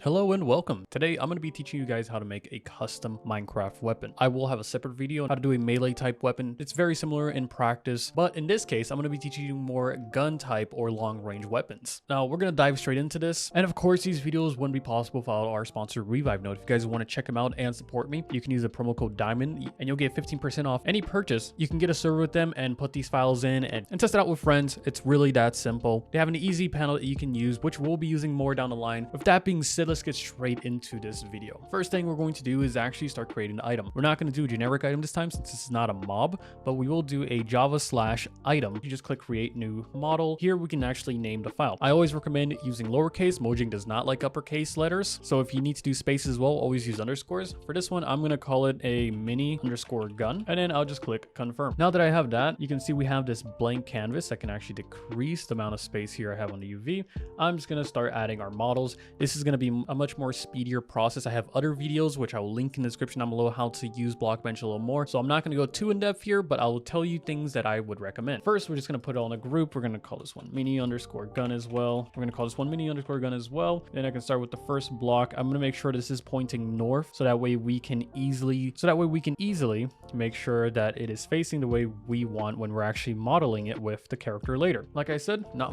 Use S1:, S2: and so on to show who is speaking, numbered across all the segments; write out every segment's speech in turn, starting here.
S1: Hello and welcome. Today I'm going to be teaching you guys how to make a custom Minecraft weapon. I will have a separate video on how to do a melee type weapon. It's very similar in practice, but in this case I'm going to be teaching you more gun type or long range weapons. Now we're going to dive straight into this, and of course these videos wouldn't be possible without our sponsor Revivenode. If you guys want to check them out and support me, you can use the promo code DIAMOND and you'll get 15% off any purchase. You can get a server with them and put these files in and test it out with friends. It's really that simple. They have an easy panel that you can use, which we'll be using more down the line. With that being said, let's get straight into this video. First thing we're going to do is actually start creating an item. We're not going to do a generic item this time since this is not a mob, but we will do a java/item. You just click create new model. Here we can actually name the file. I always recommend using lowercase. Mojang does not like uppercase letters, so if you need to do spaces as well, always use underscores. For this one, I'm going to call it a mini_gun, and then I'll just click confirm. Now that I have that, you can see we have this blank canvas. I can actually decrease the amount of space here I have on the UV. I'm just going to start adding our models. This is going to be a much more speedier process. I have other videos which I will link in the description down below how to use Blockbench a little more, so I'm not going to go too in depth here, but I will tell you things that I would recommend. First, we're just going to put it on a group. We're going to call this one mini_gun as well. We're going to call this one mini_gun as well. Then I can start with the first block. I'm going to make sure this is pointing north, so that way we can easily make sure that it is facing the way we want when we're actually modeling it with the character later. Like I said, not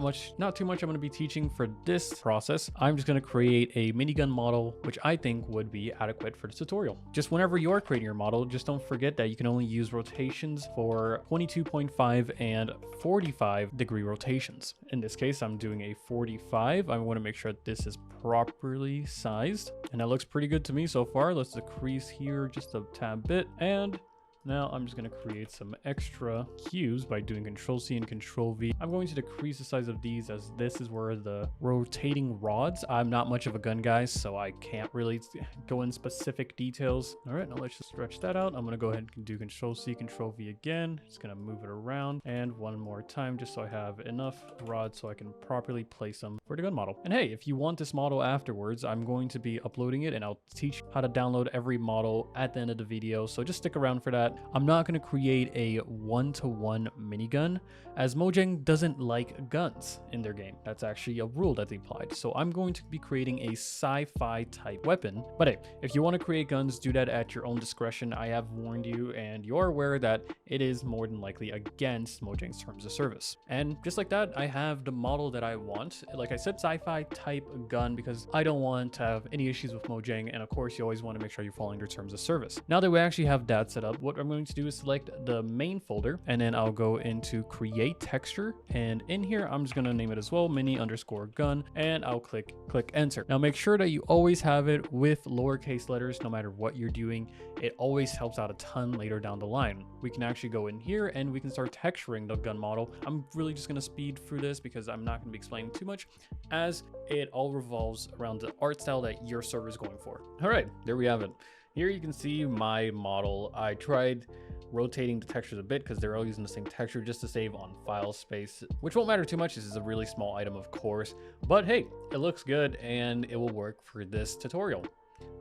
S1: too much I'm going to be teaching for this process. I'm just going to create a minigun model, which I think would be adequate for the tutorial. Just whenever you're creating your model, just don't forget that you can only use rotations for 22.5 and 45 degree rotations. In this case, I'm doing a 45. I want to make sure that this is properly sized, and that looks pretty good to me so far. Let's decrease here just a tad bit, and now I'm just going to create some extra cubes by doing Control-C and Control-V. I'm going to decrease the size of these as this is where the rotating rods. I'm not much of a gun guy, so I can't really go in specific details. All right, now let's just stretch that out. I'm going to go ahead and do Control-C, Control-V again. Just going to move it around and one more time just so I have enough rods so I can properly place them for the gun model. And hey, if you want this model afterwards, I'm going to be uploading it and I'll teach how to download every model at the end of the video, so just stick around for that. I'm not going to create a one-to-one minigun, as Mojang doesn't like guns in their game. That's actually a rule that they applied. So I'm going to be creating a sci-fi type weapon. But hey, if you want to create guns, do that at your own discretion. I have warned you, and you're aware that it is more than likely against Mojang's terms of service. And just like that, I have the model that I want. Like I said, sci-fi type gun, because I don't want to have any issues with Mojang. And of course, you always want to make sure you're following their terms of service. Now that we actually have that set up, what I'm going to do is select the main folder, and then I'll go into create texture, and in here I'm just going to name it as well mini_gun, and I'll click enter. Now make sure that you always have it with lowercase letters no matter what you're doing. It always helps out a ton later down the line. We can actually go in here and we can start texturing the gun model. I'm really just going to speed through this because I'm not going to be explaining too much, as it all revolves around the art style that your server is going for. All right, there we have it. Here you can see my model. I tried rotating the textures a bit because they're all using the same texture just to save on file space, which won't matter too much. This is a really small item, of course, but hey, it looks good and it will work for this tutorial.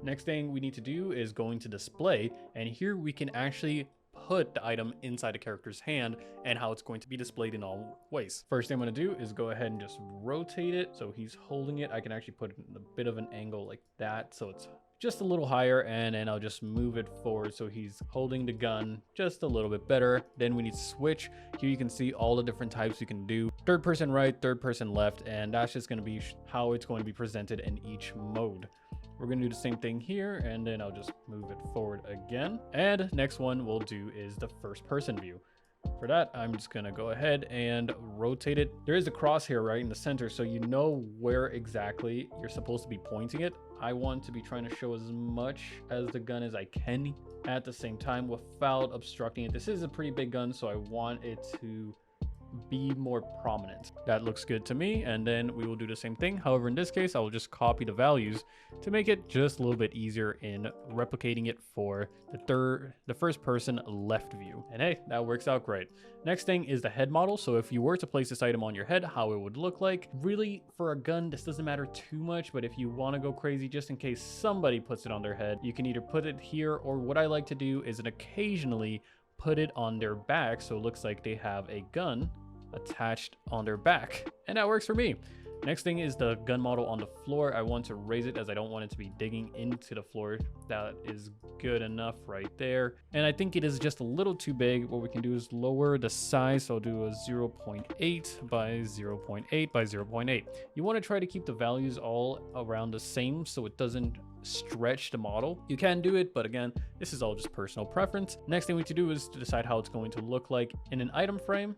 S1: Next thing we need to do is go into display, and here we can actually put the item inside the character's hand and how it's going to be displayed in all ways. First thing I'm going to do is go ahead and just rotate it so he's holding it. I can actually put it in a bit of an angle like that so it's just a little higher, and then I'll just move it forward so he's holding the gun just a little bit better. Then we need to switch. Here you can see all the different types you can do: third person right, third person left, and that's just going to be how it's going to be presented in each mode. We're going to do the same thing here, and then I'll just move it forward again. And next one we'll do is the first person view. For that, I'm just going to go ahead and rotate it. There is a crosshair right in the center, so you know where exactly you're supposed to be pointing it. I want to be trying to show as much as the gun as I can at the same time without obstructing it. This is a pretty big gun, so I want it to be more prominent. That looks good to me, and then we will do the same thing. However, in this case, I will just copy the values to make it just a little bit easier in replicating it for the first person left view. And hey, that works out great. Next thing is the head model. So if you were to place this item on your head, how it would look like. Really, for a gun, this doesn't matter too much, but if you want to go crazy just in case somebody puts it on their head, you can either put it here, or what I like to do is occasionally put it on their back so it looks like they have a gun attached on their back, and that works for me. Next thing is the gun model on the floor. I want to raise it as I don't want it to be digging into the floor. That is good enough right there. And I think it is just a little too big. What we can do is lower the size. So I'll do a 0.8 by 0.8 by 0.8. You want to try to keep the values all around the same so it doesn't stretch the model. You can do it, but again, this is all just personal preference. Next thing we need to do is to decide how it's going to look like in an item frame.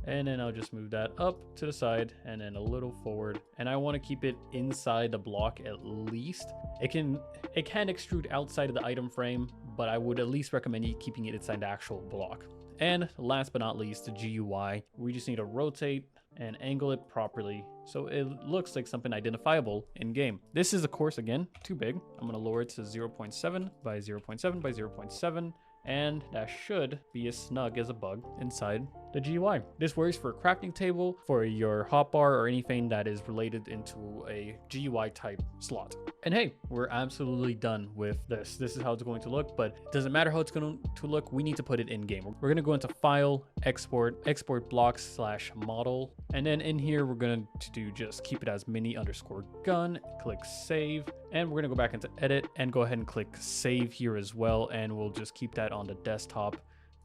S1: And then I'll just move that up to the side and then a little forward. And I want to keep it inside the block at least. It can extrude outside of the item frame, but I would at least recommend you keeping it inside the actual block. And last but not least, the GUI. We just need to rotate and angle it properly so it looks like something identifiable in game. This is of course again too big. I'm going to lower it to 0.7 by 0.7 by 0.7. And that should be as snug as a bug inside the GUI. This works for a crafting table, for your hotbar, or anything that is related into a GUI type slot. And hey, we're absolutely done with this. This is how it's going to look, but it doesn't matter how it's going to look. We need to put it in game. We're going to go into File, Export blocks / model. And then in here, we're going to do just keep it as mini_gun, click save. And we're going to go back into edit and go ahead and click save here as well. And we'll just keep that on the desktop.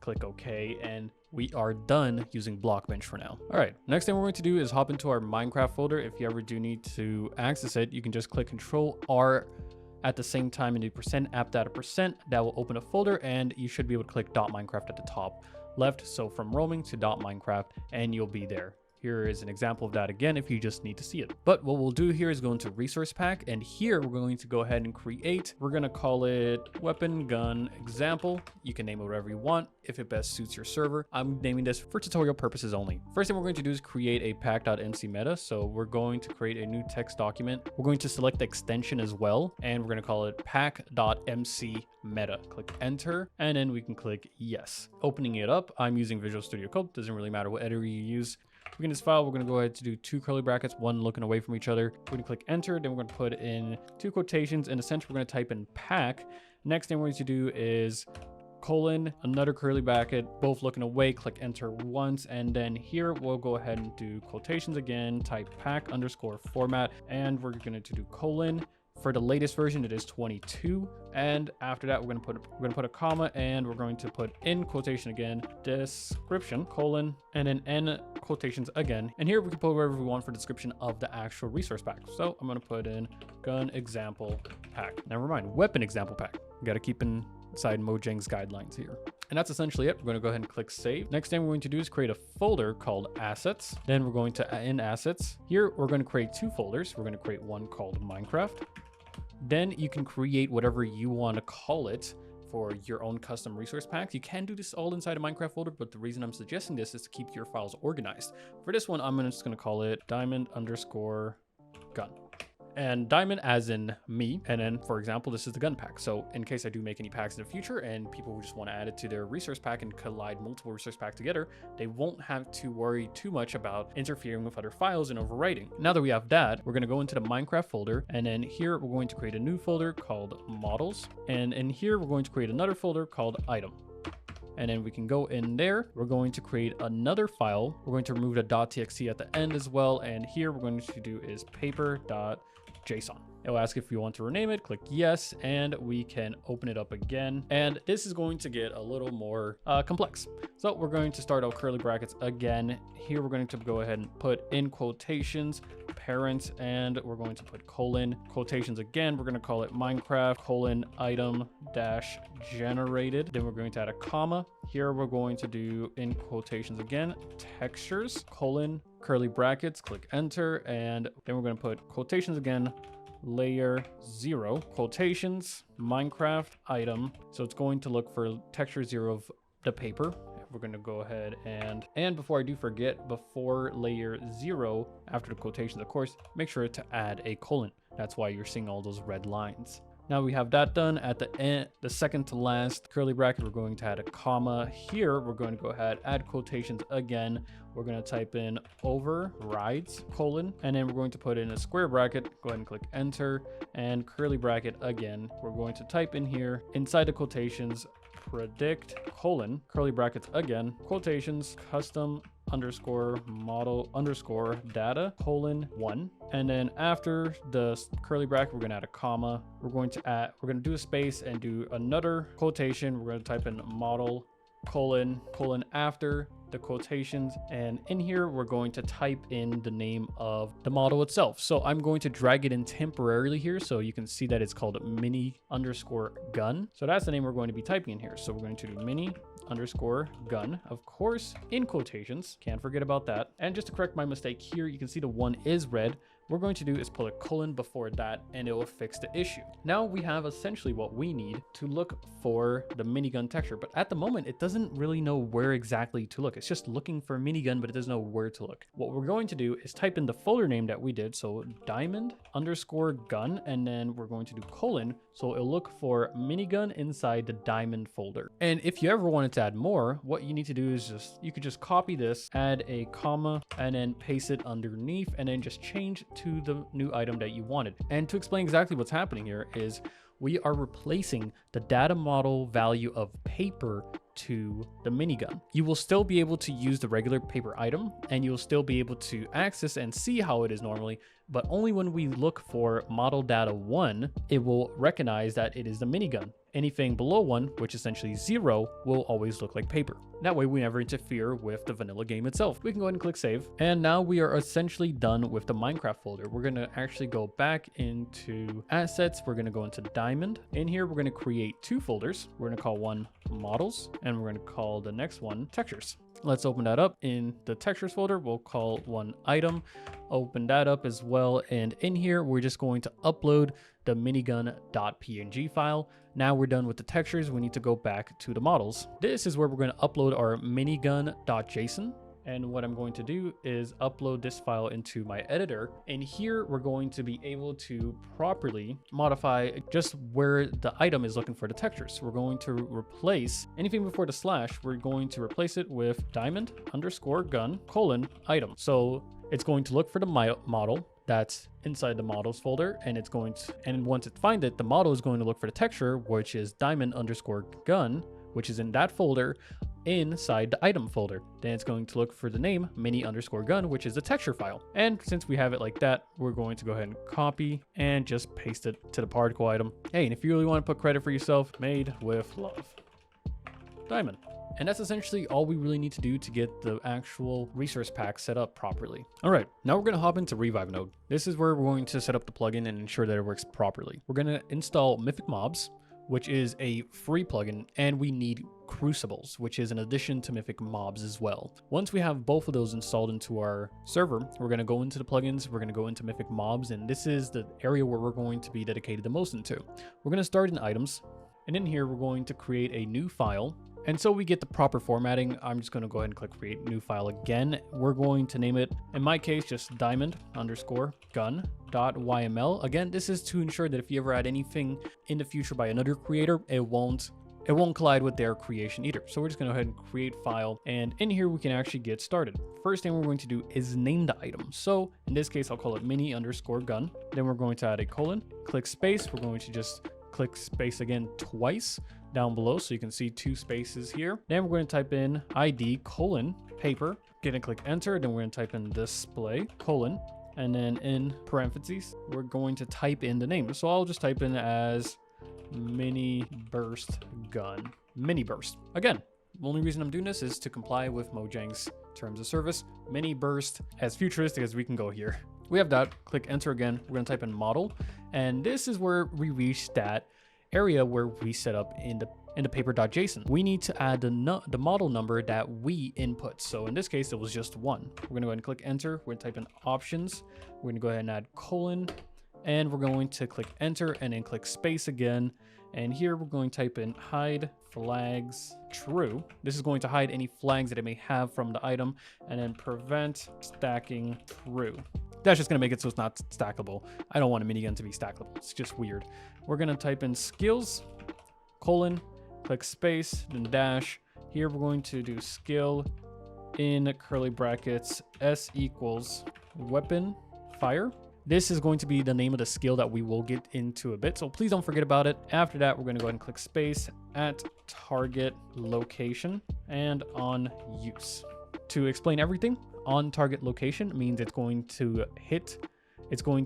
S1: Click OK, and we are done using Blockbench for now. All right, next thing we're going to do is hop into our Minecraft folder. If you ever do need to access it, you can just click Control-R at the same time and do %appdata%. That will open a folder, and you should be able to click .minecraft at the top left. So from roaming to .minecraft, and you'll be there. Here is an example of that again if you just need to see it. But what we'll do here is go into resource pack, and here we're going to go ahead and create. We're going to call it weapon gun example. You can name it whatever you want if it best suits your server. I'm naming this for tutorial purposes only. First thing we're going to do is create a pack.mc meta. So we're going to create a new text document. We're going to select the extension as well, and we're going to call it pack.mc meta. Click enter, and then we can click yes. Opening it up, I'm using Visual Studio Code. Doesn't really matter what editor you use. In this file, we're going to go ahead to do 2 curly brackets, one looking away from each other. We're going to click enter, then we're going to put in 2 quotations. In the center, we're going to type in pack. Next thing we're going to do is colon, another curly bracket, both looking away, click enter once. And then here we'll go ahead and do quotations again, type pack_format, and we're going to do colon. For the latest version, it is 22. And after that, we're going to put a comma, and we're going to put in quotation again, description, colon, and then end quotations again. And here we can put whatever we want for description of the actual resource pack. So I'm going to put in gun example pack. Never mind, weapon example pack. You got to keep inside Mojang's guidelines here. And that's essentially it. We're going to go ahead and click save. Next thing we're going to do is create a folder called assets. Then we're going to in assets. Here, we're going to create 2 folders. We're going to create one called Minecraft. Then you can create whatever you want to call it for your own custom resource packs. You can do this all inside a Minecraft folder, but the reason I'm suggesting this is to keep your files organized. For this one, I'm just going to call it diamond_gun. And diamond as in me. And then, for example, this is the gun pack. So in case I do make any packs in the future and people just want to add it to their resource pack and collide multiple resource packs together, they won't have to worry too much about interfering with other files and overwriting. Now that we have that, we're going to go into the Minecraft folder. And then here, we're going to create a new folder called models. And in here, we're going to create another folder called item. And then we can go in there. We're going to create another file. We're going to remove the .txt at the end as well. And here we're going to do is paper.json. It'll ask if you want to rename it, click yes, and we can open it up again. And this is going to get a little more complex. So we're going to start out curly brackets again. Here we're going to go ahead and put in quotations, parents, and we're going to put colon, quotations again. We're going to call it Minecraft colon item dash generated. Then we're going to add a comma. Here we're going to do in quotations again, textures, colon, curly brackets, click enter, and then we're going to put quotations again, layer 0, quotations, Minecraft item. So it's going to look for texture 0 of the paper. We're going to go ahead and before I do forget, before layer 0, after the quotations, of course, make sure to add a colon. That's why you're seeing all those red lines. Now we have that done. At the end, the second to last curly bracket, we're going to add a comma. Here, we're going to go ahead, add quotations again. We're going to type in overrides, colon, and then we're going to put in a square bracket. Go ahead and click enter, and curly bracket again. We're going to type in here, inside the quotations, predict, colon, curly brackets again, quotations, custom
S2: underscore model underscore data colon 1. And then after the curly bracket, we're going to add a comma. We're going to do a space and do another quotation. We're going to type in model colon after the quotations, and in here we're going to type in the name of the model itself. So I'm going to drag it in temporarily here so you can see that it's called mini underscore gun. So that's the name we're going to be typing in here. So we're going to do mini underscore gun, of course, in quotations, can't forget about that. And just to correct my mistake here, you can see the 1 is red. What we're going to do is put a colon before that and it will fix the issue. Now we have essentially what we need to look for the minigun texture, but at the moment it doesn't really know where exactly to look. It's just looking for minigun, but it doesn't know where to look. What we're going to do is type in the folder name that we did, so diamond underscore gun, and then we're going to do colon, so it'll look for minigun inside the diamond folder. And if you ever wanted to add more, what you need to do is you could just copy this, add a comma, and then paste it underneath, and then just change to the new item that you wanted. And to explain exactly what's happening here is we are replacing the data model value of paper to the minigun. You will still be able to use the regular paper item and you'll still be able to access and see how it is normally, but only when we look for model data 1, it will recognize that it is the minigun. Anything below 1, which is essentially 0, will always look like paper. That way we never interfere with the vanilla game itself. We can go ahead and click save. And now we are essentially done with the Minecraft folder. We're going to actually go back into assets. We're going to go into diamond. In here, we're going to create 2 folders. We're going to call one models and we're going to call the next one textures. Let's open that up. In the textures folder, we'll call one item, open that up as well. And in here, we're just going to upload the minigun.png file. Now we're done with the textures. We need to go back to the models. This is where we're going to upload our minigun.json. And what I'm going to do is upload this file into my editor. And here we're going to be able to properly modify just where the item is looking for the textures. We're going to replace anything before the slash. We're going to replace it with diamond underscore gun colon item. So it's going to look for the model that's inside the models folder, and it's going to, and once it finds it, the model is going to look for the texture, which is diamond underscore gun, which is in that folder inside the item folder. Then it's going to look for the name mini underscore gun, which is the texture file. And since we have it like that, we're going to go ahead and copy and just paste it to the particle item. Hey, and if you really want to put credit for yourself, made with love, diamond. And that's essentially all we really need to do to get the actual resource pack set up properly. All right, now we're going to hop into Revivenode. This is where we're going to set up the plugin and ensure that it works properly. We're going to install Mythic Mobs, which is a free plugin, and we need Crucibles, which is an addition to Mythic Mobs as well. Once we have both of those installed into our server, we're going to go into the plugins, we're going to go into Mythic Mobs, and this is the area where we're going to be dedicated the most into. We're going to start in items, and in here we're going to create a new file. And so we get the proper formatting. I'm just going to go ahead and click create new file again. We're going to name it, in my case, just diamond underscore gun.yml. Again, this is to ensure that if you ever add anything in the future by another creator, it won't collide with their creation either. So we're just going to go ahead and create file. And in here, we can actually get started. First thing we're going to do is name the item. So in this case, I'll call it mini underscore gun. Then we're going to add a colon, click space. We're going to just click space again twice down below, so you can see 2 spaces here. Then we're going to type in ID colon paper, gonna click enter. Then we're going to type in display colon, and then in parentheses we're going to type in the name. So I'll just type in as mini burst gun, mini burst. Again, the only reason I'm doing this is to comply with Mojang's terms of service. Mini burst, as futuristic as we can go here. We have that. Click enter again. We're going to type in model, and this is where we reach that area where we set up in the paper.json. We need to add the model number that we input. So in this case, it was just 1. We're going to go ahead and click enter. We're going to type in options. We're going to go ahead and add colon, and we're going to click enter and then click space again. And here we're going to type in hide flags true. This is going to hide any flags that it may have from the item, and then prevent stacking true. That's just going to make it so it's not stackable. I don't want a minigun to be stackable. It's just weird. We're going to type in skills, colon, click space, then dash. Here we're going to do skill in curly brackets, S equals weapon fire. This is going to be the name of the skill that we will get into a bit, so please don't forget about it. After that, we're going to go ahead and click space at target location and on use.
S1: To explain everything, on target location means it's going to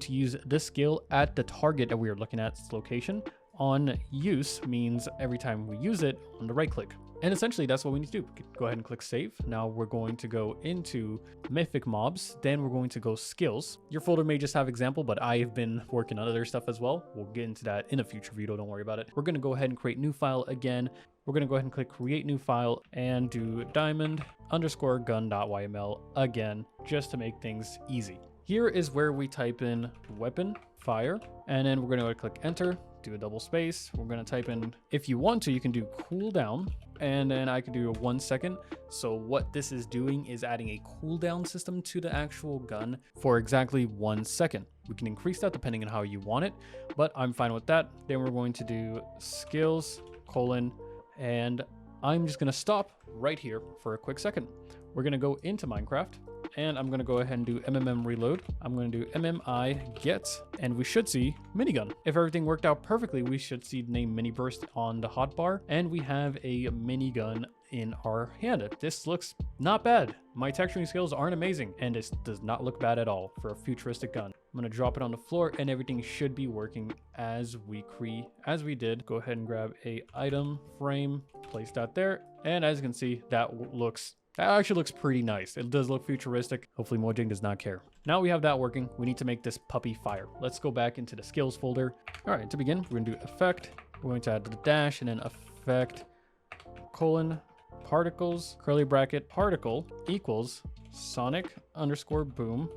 S1: use this skill at the target that we are looking at its location. On use means every time we use it on the right click. And essentially that's what we need to do. Go ahead and click save. Now we're going to go into mythic mobs. Then we're going to go skills. Your folder may just have example, but I've been working on other stuff as well. We'll get into that in a future video. Don't worry about it. We're going to go ahead and create new file again. We're going to go ahead and click create new file and do diamond_gun.yml again, just to make things easy. Here is where we type in weapon fire, and then we're going to click enter, do a double space. We're going to type in, if you want to, you can do cooldown, and then I can do a 1 second. So what this is doing is adding a cooldown system to the actual gun for exactly 1 second. We can increase that depending on how you want it, but I'm fine with that. Then we're going to do skills, and I'm just going to stop right here for a quick second. We're going to go into Minecraft, and I'm going to go ahead and do MMM reload. I'm going to do MMI get, and we should see minigun. If everything worked out perfectly, we should see the name mini burst on the hotbar, and we have a minigun in our hand. This looks not bad. My texturing skills aren't amazing, and this does not look bad at all for a futuristic gun. I'm going to drop it on the floor, and everything should be working as we did. Go ahead and grab a item frame, place that there, and as you can see, that actually looks pretty nice. It does look futuristic. Hopefully Mojang does not care. Now we have that working. We need to make this puppy fire. Let's go back into the skills folder. All right, to begin, we're gonna do effect. We're going to add the dash and then effect particles, curly bracket, particle equals sonic_boom,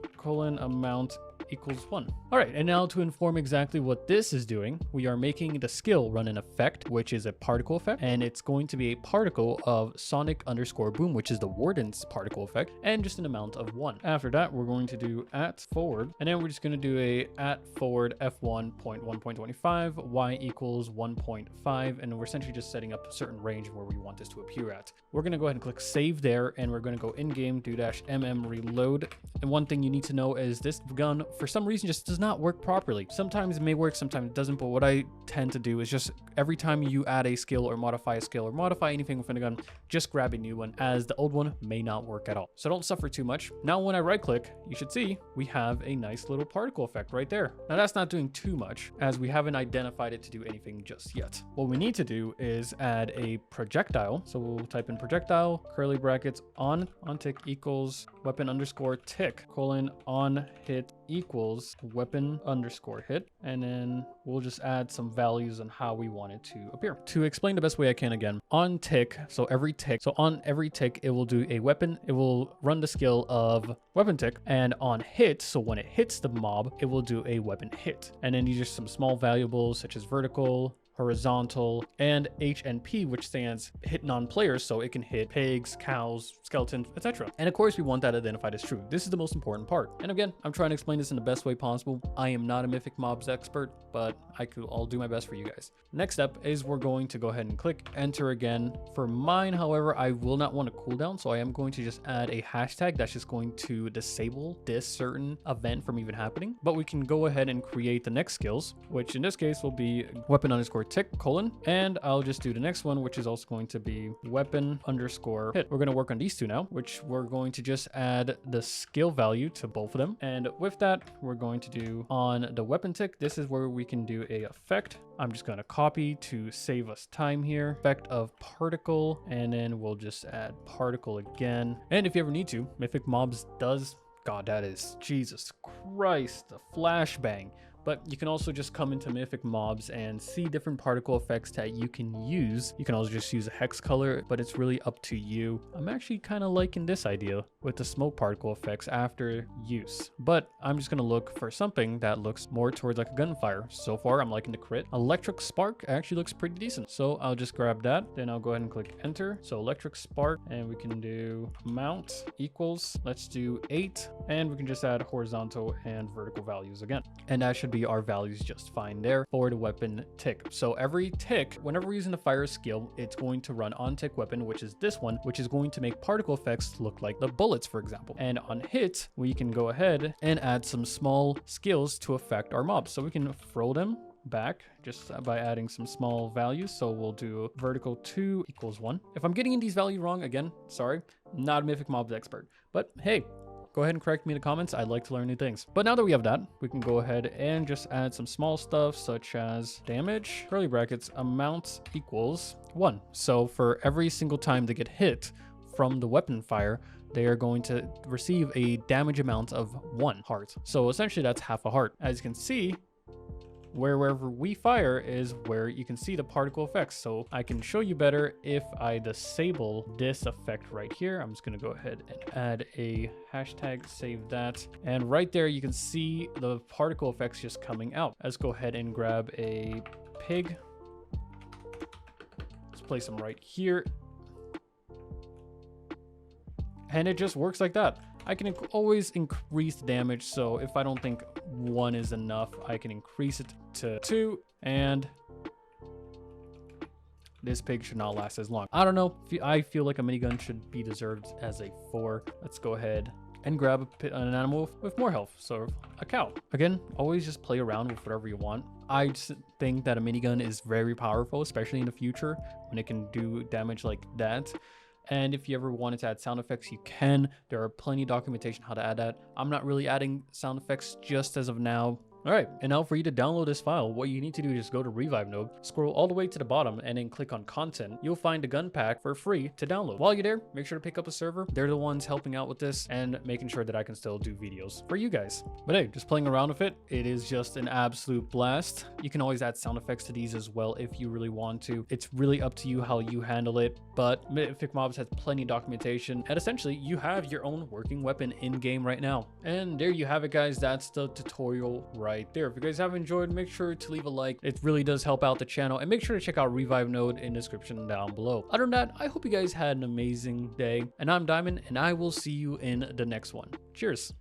S1: amount equals 1. All right, and now to inform exactly what this is doing, we are making the skill run an effect, which is a particle effect, and it's going to be a particle of sonic_boom, which is the warden's particle effect, and just an amount of 1. After that, we're going to do @forward, and then we're just going to do a @forward f1.1.25, y equals 1.5, and we're essentially just setting up a certain range where we want this to appear at. We're going to go ahead and click save there, and we're going to go in game, do -mm reload. And one thing you need to know is this gun, for some reason, just does not work properly. Sometimes it may work, sometimes it doesn't, but what I tend to do is just every time you add a skill or modify a skill or modify anything within a gun, just grab a new one, as the old one may not work at all. So don't suffer too much. Now when I right click, you should see we have a nice little particle effect right there. Now that's not doing too much, as we haven't identified it to do anything just yet. What we need to do is add a projectile. So we'll type in projectile, curly brackets, on tick equals weapon_tick, on hit equals weapon_hit, and then we'll just add some values on how we want it to appear. To explain the best way I can again, on tick, so on every tick, it will do a weapon, it will run the skill of weapon tick, and on hit, so when it hits the mob, it will do a weapon hit. And then these are some small variables such as vertical, horizontal, and H and P, which stands hit non-players, so it can hit pigs, cows, skeletons, etc. And of course, we want that identified as true. This is the most important part. And again, I'm trying to explain this in the best way possible. I am not a mythic mobs expert, but I'll do my best for you guys. Next step is we're going to go ahead and click enter again. For mine, however, I will not want a cooldown, so I am going to just add a hashtag that's just going to disable this certain event from even happening. But we can go ahead and create the next skills, which in this case will be weapon_tick, and I'll just do the next one, which is also going to be weapon_hit. We're going to work on these two now, which we're going to just add the skill value to both of them. And with that, we're going to do on the weapon tick, this is where we can do a effect. I'm just going to copy to save us time here. Effect of particle, and then we'll just add particle again. And if you ever need to, Mythic Mobs does, God, that is, Jesus Christ, the flashbang. But you can also just come into Mythic Mobs and see different particle effects that you can use. You can also just use a hex color, but it's really up to you. I'm actually kind of liking this idea with the smoke particle effects after use. But I'm just going to look for something that looks more towards like a gunfire. So far, I'm liking the crit. Electric spark actually looks pretty decent. So I'll just grab that. Then I'll go ahead and click enter. So electric spark, and we can do amount equals, let's do 8. And we can just add horizontal and vertical values again. And that should be our values just fine there for the weapon tick. So every tick, whenever we're using the fire skill, it's going to run on tick weapon, which is this one, which is going to make particle effects look like the bullets, for example. And on hit, we can go ahead and add some small skills to affect our mobs. So we can throw them
S2: back just by adding some small values. So we'll do vertical 2 equals 1. If I'm getting these values wrong, again, sorry, not a Mythic Mobs expert, but hey, go ahead and correct me in the comments. I'd like to learn new things. But now that we have that, we can go ahead and just add some small stuff such as damage, curly brackets, amount equals 1. So for every single time they get hit from the weapon fire, they are going to receive a damage amount of 1 heart. So essentially that's half a heart. As you can see, wherever we fire is where you can see the particle effects. So I can show you better if I disable this effect right here. I'm just going to go ahead and add a hashtag, save that. And right there, you can see the particle effects just coming out. Let's go ahead and grab a pig. Let's place them right here. And it just works like that. I can always increase the damage, so if I don't think 1 is enough, I can increase it to 2, and this pig should not last as long. I don't know, I feel like a minigun should be deserved as a 4. Let's go ahead and grab an animal with more health, so a cow. Again, always just play around with whatever you want. I just think that a minigun is very powerful, especially in the future when it can do damage like that. And if you ever wanted to add sound effects, you can. There are plenty of documentation how to add that. I'm not really adding sound effects just as of now. All right, and now for you to download this file, what you need to do is go to Revivenode, scroll all the way to the bottom, and then click on Content. You'll find a gun pack for free to download. While you're there, make sure to pick up a server. They're the ones helping out with this and making sure that I can still do videos for you guys. But hey, just playing around with it, it is just an absolute blast. You can always add sound effects to these as well if you really want to. It's really up to you how you handle it, but Mythic Mobs has plenty of documentation, and essentially you have your own working weapon in game right now. And there you have it, guys. That's the tutorial right there. If you guys have enjoyed, make sure to leave a like. It really does help out the channel, and make sure to check out Revivenode in the description down below. Other than that, I hope you guys had an amazing day, and I'm Diamond, and I will see you in the next one. Cheers.